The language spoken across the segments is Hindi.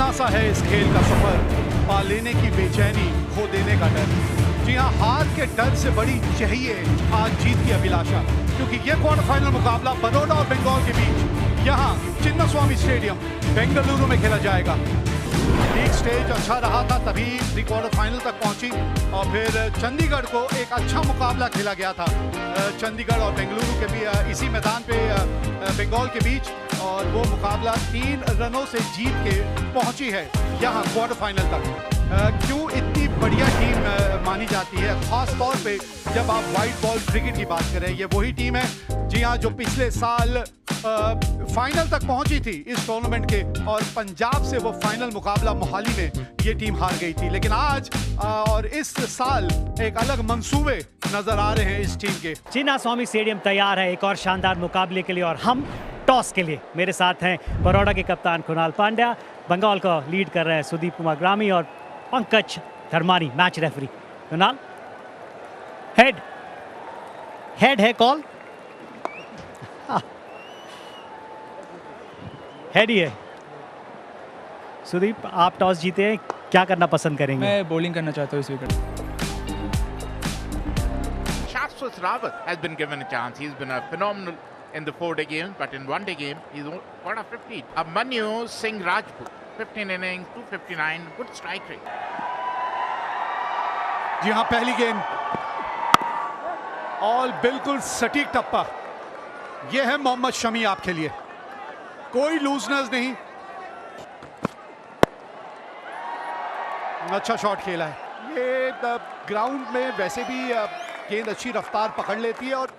कितना सा है इस खेल का सफर, पा लेने की बेचैनी, खो देने का डर। जी हाँ, हार के डर से बड़ी चाहिए आज जीत की अभिलाषा, क्योंकि ये क्वार्टर फाइनल मुकाबला बड़ौदा और बंगाल के बीच यहाँ चिन्नास्वामी स्टेडियम बेंगलुरु में खेला जाएगा। लीग स्टेज अच्छा रहा था, तभी प्री क्वार्टर फाइनल तक पहुंची और फिर चंडीगढ़ को एक अच्छा मुकाबला खेला गया था चंडीगढ़ और बेंगलुरु के भी इसी मैदान पे बंगाल के बीच, और वो मुकाबला 3 रनों से जीत के पहुंची है यहाँ क्वार्टर फाइनल तक। क्यों इतनी बढ़िया टीम मानी जाती है, खास तौर पे जब आप वाइट बॉल क्रिकेट की बात करें। ये वही टीम है जी हाँ जो पिछले साल फाइनल तक पहुंची थी इस टूर्नामेंट के, और पंजाब से वो फाइनल मुकाबला मोहाली में ये टीम हार गई थी। लेकिन आज और इस साल एक अलग मंसूबे नजर आ रहे हैं इस टीम के। चिन्नास्वामी स्टेडियम तैयार है एक और शानदार मुकाबले के लिए, और हम टॉस के लिए। मेरे साथ हैं बड़ौदा के कप्तान कुणाल पांड्या, बंगाल को लीड कर रहे हैं सुदीप कुमार ग्रामी और पंकज धर्मानी मैच रेफरी। कुणाल, हेड है कॉल, हेड ही है। सुदीप, आप टॉस जीते हैं, क्या करना पसंद करेंगे? मैं बॉलिंग करना चाहता हूँ इस wicket. Shashwat Rawat has been given a chance. He's been a phenomenal in the 4-day game, but in 1-day game, he's got a 15. Abmanyu Singh Rajput, 15 innings, 259, good strike rate. जी हाँ, पहली गेंद और बिल्कुल सटीक टप्पा। यह है मोहम्मद शमी आपके लिए, कोई लूजनेस नहीं। अच्छा शॉट खेला है। ये ग्राउंड में वैसे भी गेंद अच्छी रफ्तार पकड़ लेती है और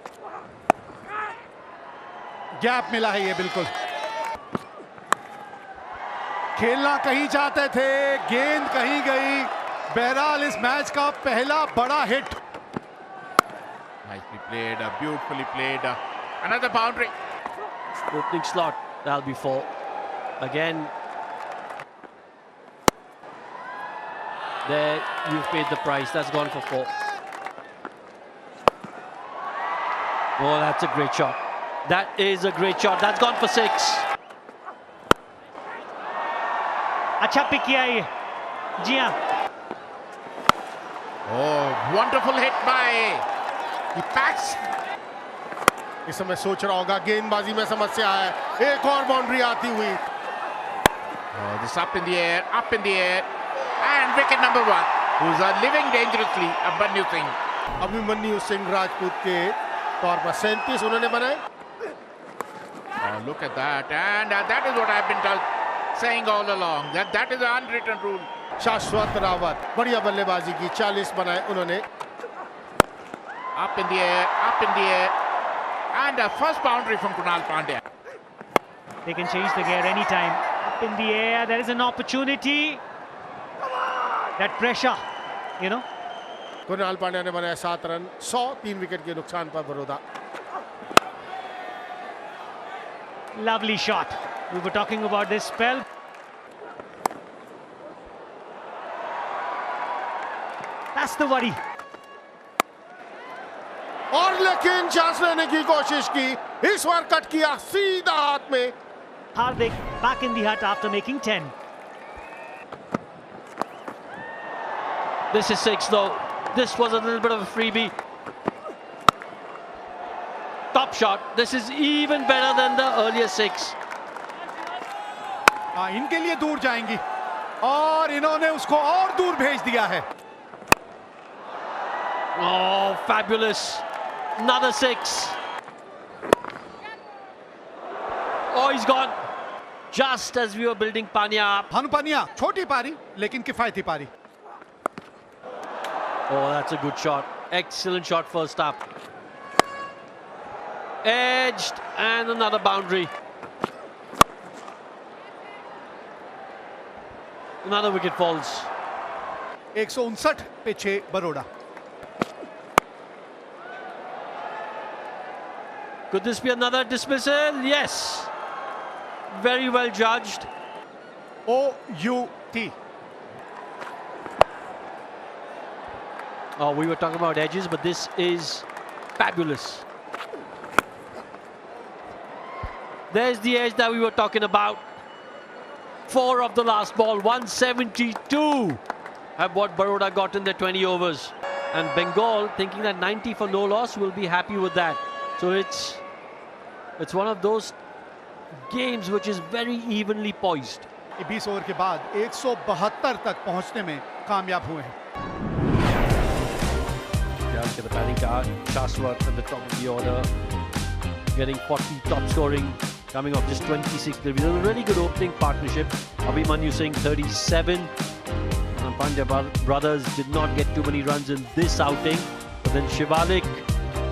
गैप मिला है ये बिल्कुल। खेलना कहीं चाहते थे, गेंद कहीं गई। बहरहाल इस मैच का पहला बड़ा hit. Nicely played, beautifully played. Another boundary. Opening slot, that'll be 4. Again, there you've paid the price. That's gone for 4. Oh, that's a great shot. That is a great shot. That's gone for 6. अच्छा पिक किया ये, जी हाँ। Oh, wonderful hit by the packs. इस समय सोच रहा होगा गेंदबाजी में समस्या है, एक और बाउंड्री आती हुई। Oh, this up in the air, and wicket number 1, who's living dangerously, Abmanyu Singh. Abhimanyu Singh Rajput के तौर पर 37 उन्होंने बनाए। Oh, look at that, and that is what I've been saying all along, that is an unwritten rule. शाश्वत रावत बढ़िया बल्लेबाजी की, 40 बनाए उन्होंने। Up in the air, and a first boundary from Kunal Pandya. They can change the gear anytime. Up in the air, there is an opportunity. That pressure, you know. Kunal Pandya ने बनाया 7 रन, 103 विकेट के नुकसान पर Baroda. Lovely shot. We were talking about this spell. That's the worry. और लेकिन चांस लेने की कोशिश की, इस बार कट किया सीधा हाथ में। Hardik back in the hut after making 10. This is 6 though. This was a little bit of a freebie. Top shot. This is even better than the earlier 6. हाँ, इनके लिए दूर जाएंगी और इन्होंने उसको और दूर भेज दिया है। Oh, fabulous. Another 6. Oh, he's gone. Just as we were building Panya up. Bhanu पानिया, छोटी पारी लेकिन किफायती पारी। Oh, that's a good shot. Excellent shot first up. Edged and another boundary. Another wicket falls. 159 पे 6 Baroda. Could this be another dismissal? Yes. Very well judged. OUT. Oh, we were talking about edges, but this is fabulous. There's the edge that we were talking about. 4 of the last ball. 172 at what Baroda got in their 20 overs. And Bengal, thinking that 90 for no loss, will be happy with that. So it's one of those games which is very evenly poised. 20 over के बाद 172 तक पहुंचने में कामयाब हुए हैं. Down to the batting card, Shaswat at the top of the order, getting 40 top scoring, coming off just 26 deliveries. A really good opening partnership. Abhimanyu Singh 37. Pandya brothers did not get too many runs in this outing. But then Shivalik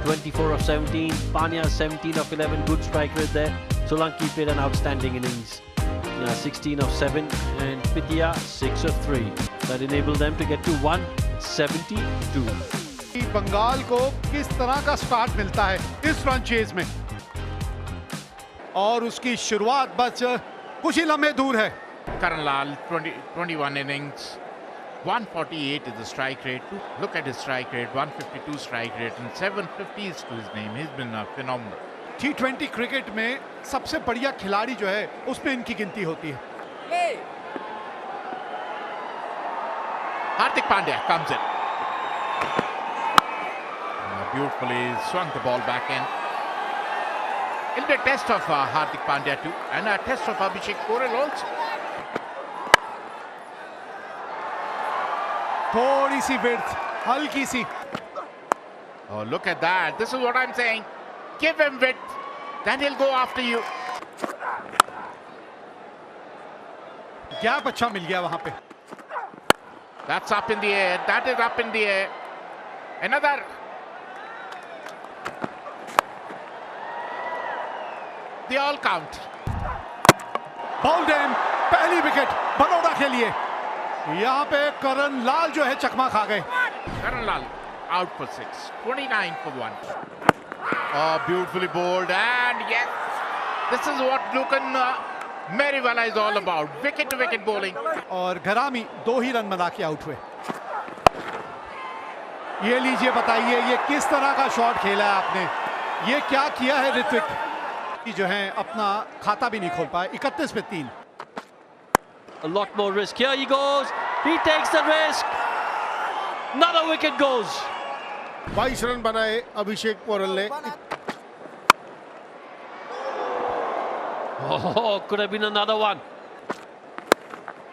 24 of 17, Pandya 17 of 11, good strike rate there. Solanki played an outstanding innings. 16 of 7 and Pitya 6 of 3. That enabled them to get to 172. Bengal को किस तरह का स्टार्ट मिलता है इस रन चेज में, और उसकी शुरुआत बस कुछ ही लम्हे दूर है. Karan Lal, 21 innings, 148 is the strike rate. Look at his strike rate, 152 strike rate and 750s to his name. He's been phenomenal. T20 cricket में सबसे बढ़िया खिलाड़ी जो है उसमें इनकी गिनती होती है. Hardik Pandya comes in. Beautifully swung the ball back in. It'll be a test of Hardik Pandya too, and a test of Abhishek Porel also. थोड़ी सी विड्थ, हल्की सी. Oh, look at that. This is what I'm saying. Give him width, then he'll go after you. Gap अच्छा मिल गया वहां पे. That's up in the air. That is up in the air. Another. They all count. Bowled in, पहली विकेट बड़ौदा के लिए. यहाँ पे करण लाल जो है चकमा खा गए. Karan Lal out for 6, 29 for 1. Oh, beautifully bowled, and yes, this is what Lukan Meriwala is all about. Wicket to wicket bowling. और घरामी 2 ही रन बना के आउट हुए. ये लीजिए, बताइए ये किस तरह का शॉट खेला है आपने. ये क्या किया है ऋत्विक, जो है अपना खाता भी नहीं खोल पाए. 31 पे 3. A lot more risk. Here he goes. He takes the risk. Another wicket goes. 22 run बनाए अभिषेक पोरल ने. Oh, could have been another one.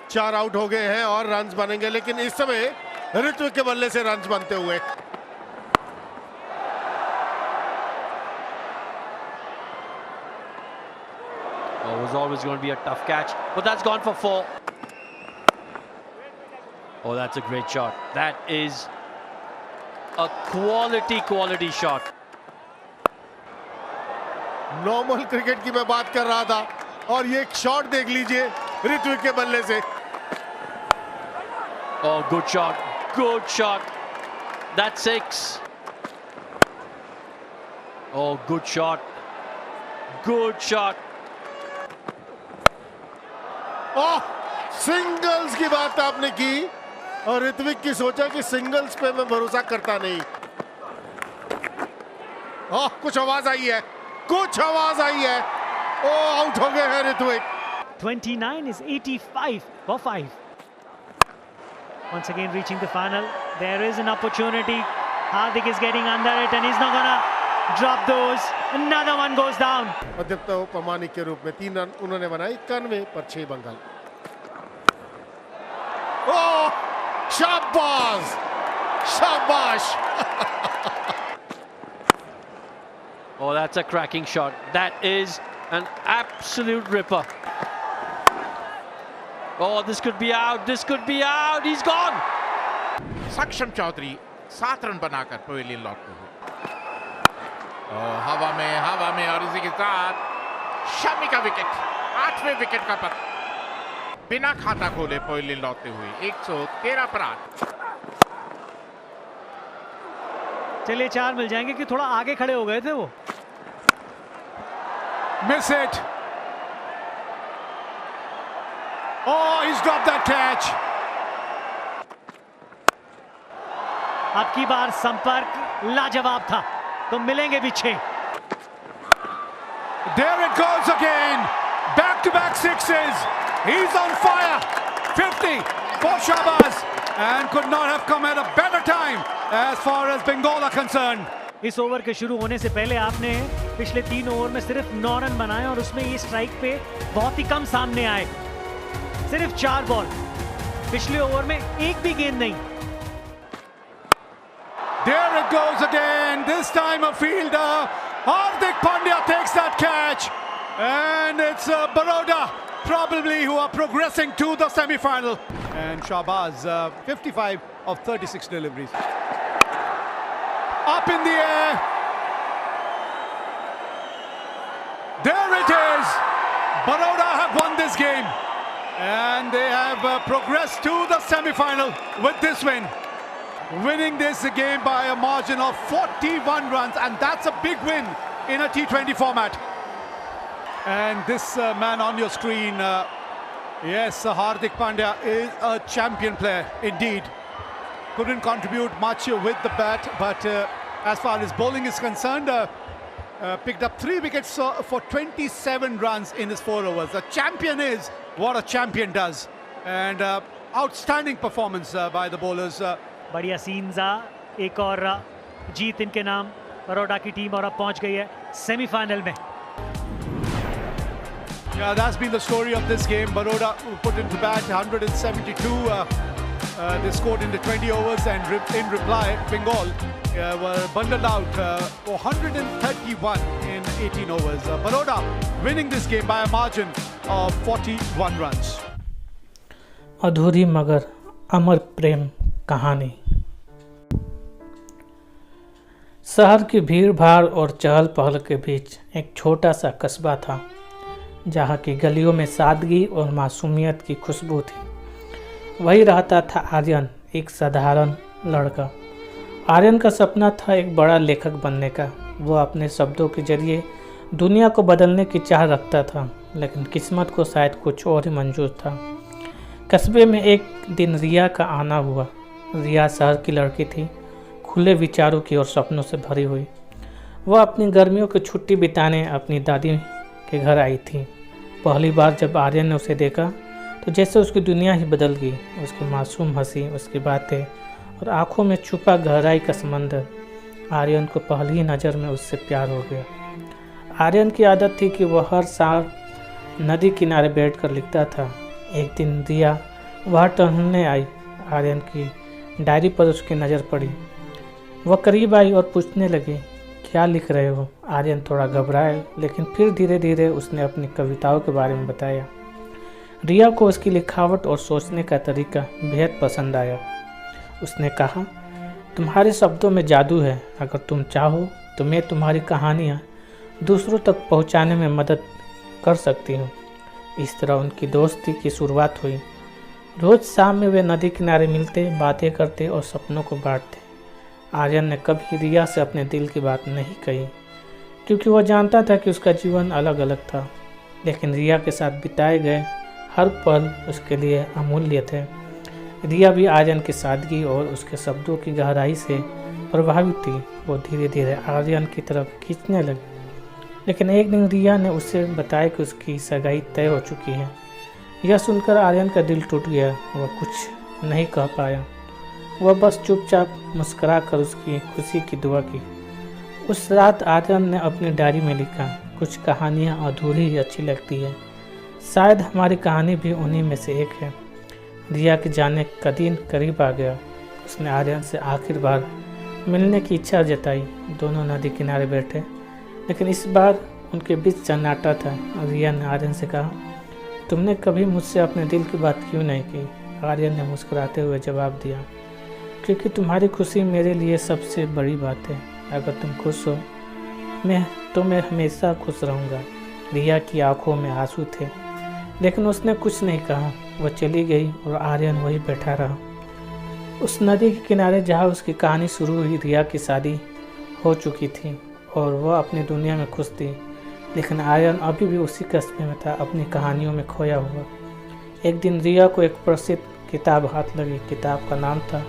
4 out हो गए हैं और रन्स बनेंगे, लेकिन इस समय ऋत्विक के बल्ले से रन्स बनते हुए. Oh, it was always going to be a tough catch, but that's gone for 4. Oh, that's a great shot. That is a quality shot. Normal cricket की मैं बात कर रहा था, और ये एक शॉट देख लीजिए ऋत्विक के बल्ले से. Oh, good shot. That's 6. Oh, good shot. Oh, singles की बात आपने की और ऋत्विक की सोचा कि सिंगल्स पे मैं भरोसा करता नहीं. ओह, कुछ आवाज आई है. ओह, आउट हो गए हैं Ritwik. 29 is 85 for 5. Once again reaching the final. There is an opportunity. Hardik is getting under it and he's not gonna drop those. Another one goes down. मध्यम उपमानिक के रूप में 3 रन उन्होंने बनाए 91 पर 6 बंगाल. ओह, शाबाश. Oh, that's a cracking shot. That is an absolute ripper. Oh, this could be out. He's gone. Saksham Chaudhary 7 run बनाकर पवेलियन लौटते हुए. हवा में और इसी के साथ शमी का विकेट, 8वें विकेट का पतन. बिना खाता खोले पवेलियन लौटते हुए 113 पर 8. चलिए 4 मिल जाएंगे कि थोड़ा आगे खड़े हो गए थे वो. Miss it. Oh, he's dropped that catch. अब की बार संपर्क लाजवाब था, तो मिलेंगे भी 6. There it goes again. Back-to-back sixes. He's on fire. 50 for Shahbaz, and could not have come at a better time as far as Bengal are concerned. इस ओवर के शुरू होने से पहले आपने पिछले 3 ओवर में सिर्फ 9 रन बनाए और उसमें ये स्ट्राइक पे बहुत ही कम सामने आए, सिर्फ 4 बॉल। पिछले ओवर में एक भी गेंद नहीं। There it goes again. This time a fielder. Hardik Pandya takes that catch, and it's Baroda probably who are progressing to the semi-final. And Shahbaz, 55 of 36 deliveries. Up in the air. There it is. Baroda have won this game, and they have progressed to the semi-final with this win. Winning this game by a margin of 41 runs, and that's a big win in a T20 format. And this man on your screen, yes, Hardik Pandya is a champion player indeed. Couldn't contribute much with the bat, but as far as bowling is concerned, picked up 3 wickets for 27 runs in his 4 overs. The champion is what a champion does, and outstanding performance by the bowlers. बढ़िया सीन्स, एक और जीत इनके नाम। बड़ौदा की टीम और अब पहुंच गई है सेमीफाइनल में। Yeah, that's been the story of this game. Baroda put into bat 172. They scored in the 20 overs, and in reply, Bengal were bundled out for 131 in 18 overs. Baroda winning this game by a margin of 41 runs. अधूरी मगर अमर प्रेम कहानी। शहर की भीड़ भाड़ और चहल पहल के बीच एक छोटा सा कस्बा था, जहाँ की गलियों में सादगी और मासूमियत की खुशबू थी। वही रहता था आर्यन, एक साधारण लड़का। आर्यन का सपना था एक बड़ा लेखक बनने का। वो अपने शब्दों के जरिए दुनिया को बदलने की चाह रखता था, लेकिन किस्मत को शायद कुछ और ही मंजूर था। कस्बे में एक दिन रिया का आना हुआ। रिया शहर की लड़की थी, खुले विचारों की और सपनों से भरी हुई। वह अपनी गर्मियों की छुट्टी बिताने अपनी दादी के घर आई थी। पहली बार जब आर्यन ने उसे देखा तो जैसे उसकी दुनिया ही बदल गई। उसकी मासूम हंसी, उसकी बातें और आंखों में छुपा गहराई का समंदर। आर्यन को पहली ही नज़र में उससे प्यार हो गया। आर्यन की आदत थी कि वह हर साल नदी किनारे बैठकर लिखता था। एक दिन रिया वह टहलने आई। आर्यन की डायरी पर उसकी नज़र पड़ी। वह करीब आई और पूछने लगी, क्या लिख रहे हो? आर्यन थोड़ा घबराए, लेकिन फिर धीरे धीरे उसने अपनी कविताओं के बारे में बताया। रिया को उसकी लिखावट और सोचने का तरीका बेहद पसंद आया। उसने कहा, तुम्हारे शब्दों में जादू है। अगर तुम चाहो तो मैं तुम्हारी कहानियाँ दूसरों तक पहुँचाने में मदद कर सकती हूँ। इस तरह उनकी दोस्ती की शुरुआत हुई। रोज़ शाम में वे नदी किनारे मिलते, बातें करते और सपनों को बांटते। आर्यन ने कभी रिया से अपने दिल की बात नहीं कही, क्योंकि वह जानता था कि उसका जीवन अलग अलग था। लेकिन रिया के साथ बिताए गए हर पल उसके लिए अमूल्य थे। रिया भी आर्यन की सादगी और उसके शब्दों की गहराई से प्रभावित थी। वो धीरे धीरे आर्यन की तरफ खींचने लगी। लेकिन एक दिन रिया ने उसे बताया कि उसकी सगाई तय हो चुकी है। यह सुनकर आर्यन का दिल टूट गया। वह कुछ नहीं कह पाया। वह बस चुपचाप मुस्कुरा कर उसकी खुशी की दुआ की। उस रात आर्यन ने अपनी डायरी में लिखा, कुछ कहानियाँ अधूरी ही अच्छी लगती है। शायद हमारी कहानी भी उन्हीं में से एक है। रिया के जाने का दिन करीब आ गया। उसने आर्यन से आखिर बार मिलने की इच्छा जताई। दोनों नदी किनारे बैठे, लेकिन इस बार उनके बीच सन्नाटा था। रिया ने आर्यन से कहा, तुमने कभी मुझसे अपने दिल की बात क्यों नहीं की? आर्यन ने मुस्कुराते हुए जवाब दिया, क्योंकि तुम्हारी खुशी मेरे लिए सबसे बड़ी बात है। अगर तुम खुश हो मैं हमेशा खुश रहूँगा। रिया की आंखों में आंसू थे, लेकिन उसने कुछ नहीं कहा। वह चली गई और आर्यन वहीं बैठा रहा। उस नदी के किनारे जहाँ उसकी कहानी शुरू हुई, रिया की शादी हो चुकी थी और वह अपनी दुनिया में खुश थी। लेकिन आर्यन अभी भी उसी कस्बे में था, अपनी कहानियों में खोया हुआ। एक दिन रिया को एक प्रसिद्ध किताब हाथ लगी। किताब का नाम था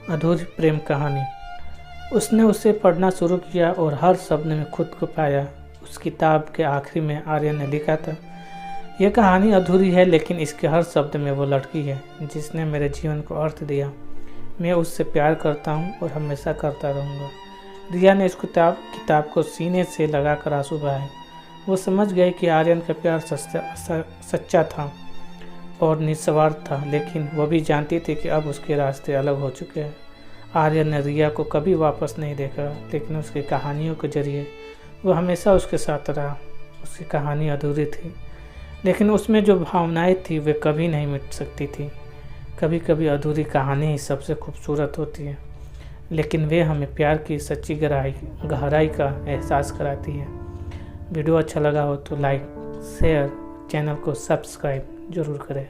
अधूरी प्रेम कहानी। उसने उसे पढ़ना शुरू किया और हर शब्द में खुद को पाया। उस किताब के आखिरी में आर्यन ने लिखा था, यह कहानी अधूरी है, लेकिन इसके हर शब्द में वो लड़की है जिसने मेरे जीवन को अर्थ दिया। मैं उससे प्यार करता हूँ और हमेशा करता रहूँगा। रिया ने इस किताब को सीने से लगाकर आंसू बहाए। वो समझ गए कि आर्यन का प्यार सच्चा था और निस्वार्थ था, लेकिन वो भी जानती थी कि अब उसके रास्ते अलग हो चुके हैं। आर्यन ने रिया को कभी वापस नहीं देखा, लेकिन उसकी कहानियों के जरिए वो हमेशा उसके साथ रहा। उसकी कहानी अधूरी थी, लेकिन उसमें जो भावनाएं थी वे कभी नहीं मिट सकती थी। कभी कभी अधूरी कहानी ही सबसे खूबसूरत होती है, लेकिन वे हमें प्यार की सच्ची गहराई का एहसास कराती है। वीडियो अच्छा लगा हो तो लाइक, शेयर, चैनल को सब्सक्राइब जरूर करें।